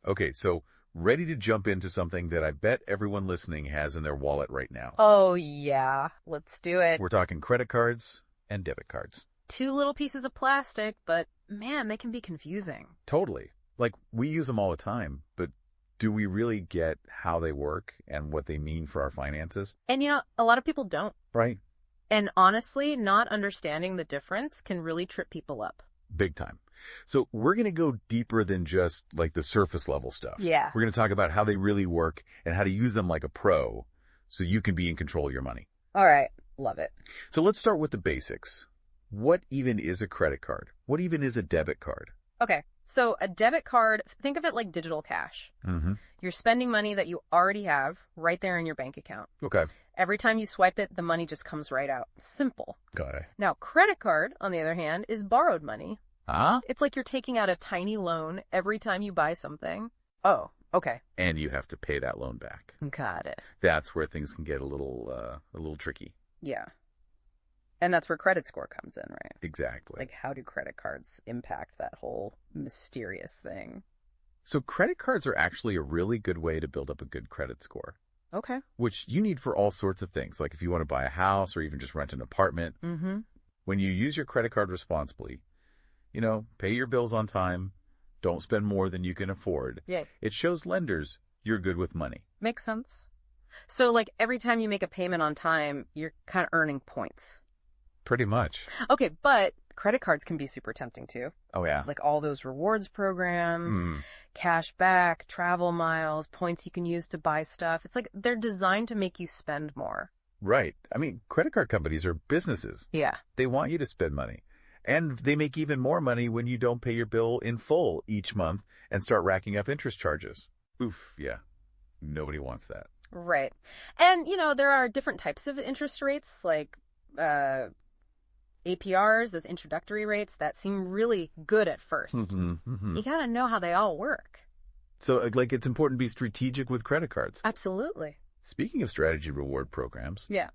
Okay, so ready to jump into something that I bet everyone listening has in their wallet right now. Oh, yeah. Let's do it. We're talking credit cards and debit cards. Two little pieces of plastic, but man, they can be confusing. Totally. Like, we use them all the time, but do we really get how they work and what they mean for our finances? And a lot of people don't. Right? And honestly, not understanding the difference can really trip people up. Big time. So we're going to go deeper than just like the surface level stuff. Yeah. We're going to talk about how they really work and how to use them like a pro so you can be in control of your money. All right. Love it. So let's start with the basics. What even is a credit card? What even is a debit card? Okay. So a debit card, think of it like digital cash. Mm-hmm. You're spending money that you already have right there in your bank account. Okay. Every time you swipe it, the money just comes right out. Simple. Got it. Now, credit card, on the other hand, is borrowed money. Huh? It's like you're taking out a tiny loan every time you buy something. Oh, okay. And you have to pay that loan back. Got it. That's where things can get a little tricky. Yeah. And that's where credit score comes in, right? Exactly. Like, how do credit cards impact that whole mysterious thing? So credit cards are actually a really good way to build up a good credit score, Okay. which you need for all sorts of things. Like if you want to buy a house or even just rent an apartment. Mm-hmm. When you use your credit card responsibly, pay your bills on time, don't spend more than you can afford. Yeah. It shows lenders you're good with money. Makes sense. So, like, every time you make a payment on time, you're kind of earning points. Pretty much. Okay, but credit cards can be super tempting too. Oh, yeah. Like all those rewards programs, Mm. cash back, travel miles, points you can use to buy stuff. It's like they're designed to make you spend more. Right. I mean, credit card companies are businesses. Yeah. They want you to spend money. And they make even more money when you don't pay your bill in full each month and start racking up interest charges. Oof, yeah. Nobody wants that. Right. And, there are different types of interest rates, like APRs, those introductory rates that seem really good at first. Mm-hmm, mm-hmm. You gotta know how they all work. So, like, it's important to be strategic with credit cards. Absolutely. Speaking of strategy reward programs, Yeah.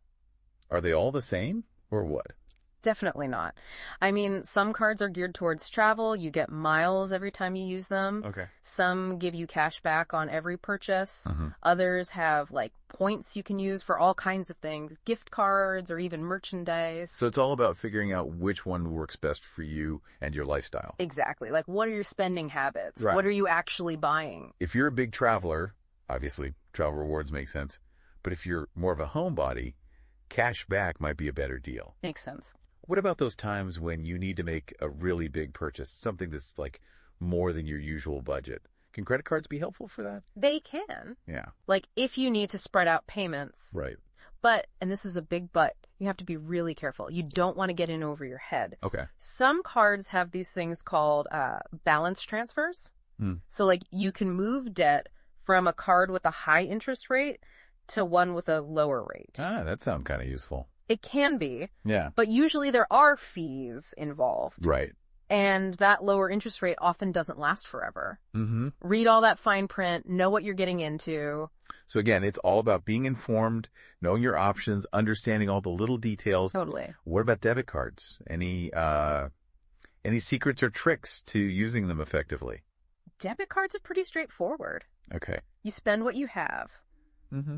are they all the same or what? Definitely not. I mean, some cards are geared towards travel. You get miles every time you use them. Okay. Some give you cash back on every purchase. Mm-hmm. Others have like points you can use for all kinds of things, gift cards or even merchandise. So it's all about figuring out which one works best for you and your lifestyle. Exactly. Like, what are your spending habits? Right. What are you actually buying? If you're a big traveler, obviously travel rewards make sense. But if you're more of a homebody, cash back might be a better deal. Makes sense. What about those times when you need to make a really big purchase, something that's like more than your usual budget? Can credit cards be helpful for that? They can. Yeah. Like, if you need to spread out payments. Right. But, and this is a big but, you have to be really careful. You don't want to get in over your head. Okay. Some cards have these things called balance transfers. So, like, you can move debt from a card with a high interest rate to one with a lower rate. Ah, that sounds kind of useful. It can be. Yeah. But usually there are fees involved. Right. And that lower interest rate often doesn't last forever. Mm-hmm. Read all that fine print, know what you're getting into. So again, it's all about being informed, knowing your options, understanding all the little details. Totally. What about debit cards? Any secrets or tricks to using them effectively? Debit cards are pretty straightforward. Okay. You spend what you have,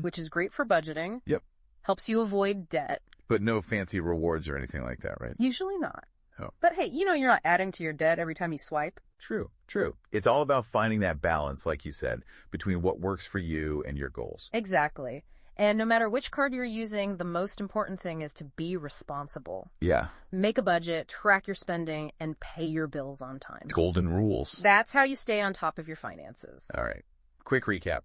which is great for budgeting. Yep. Helps you avoid debt. But no fancy rewards or anything like that, right? Usually not. Oh. But hey, you're not adding to your debt every time you swipe. True. It's all about finding that balance, like you said, between what works for you and your goals. Exactly. And no matter which card you're using, the most important thing is to be responsible. Yeah. Make a budget, track your spending, and pay your bills on time. Golden rules. That's how you stay on top of your finances. All right. Quick recap.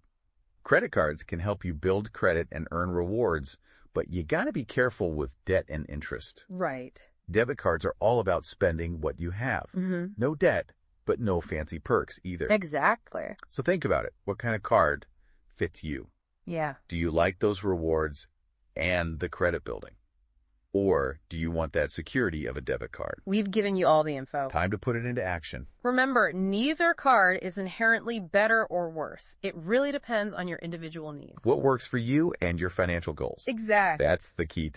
Credit cards can help you build credit and earn rewards, but you got to be careful with debt and interest. Right. Debit cards are all about spending what you have. Mm-hmm. No debt, but no fancy perks either. Exactly. So think about it. What kind of card fits you? Yeah. Do you like those rewards and the credit building? Or do you want that security of a debit card? We've given you all the info. Time to put it into action. Remember, neither card is inherently better or worse. It really depends on your individual needs. What works for you and your financial goals? Exactly. That's the key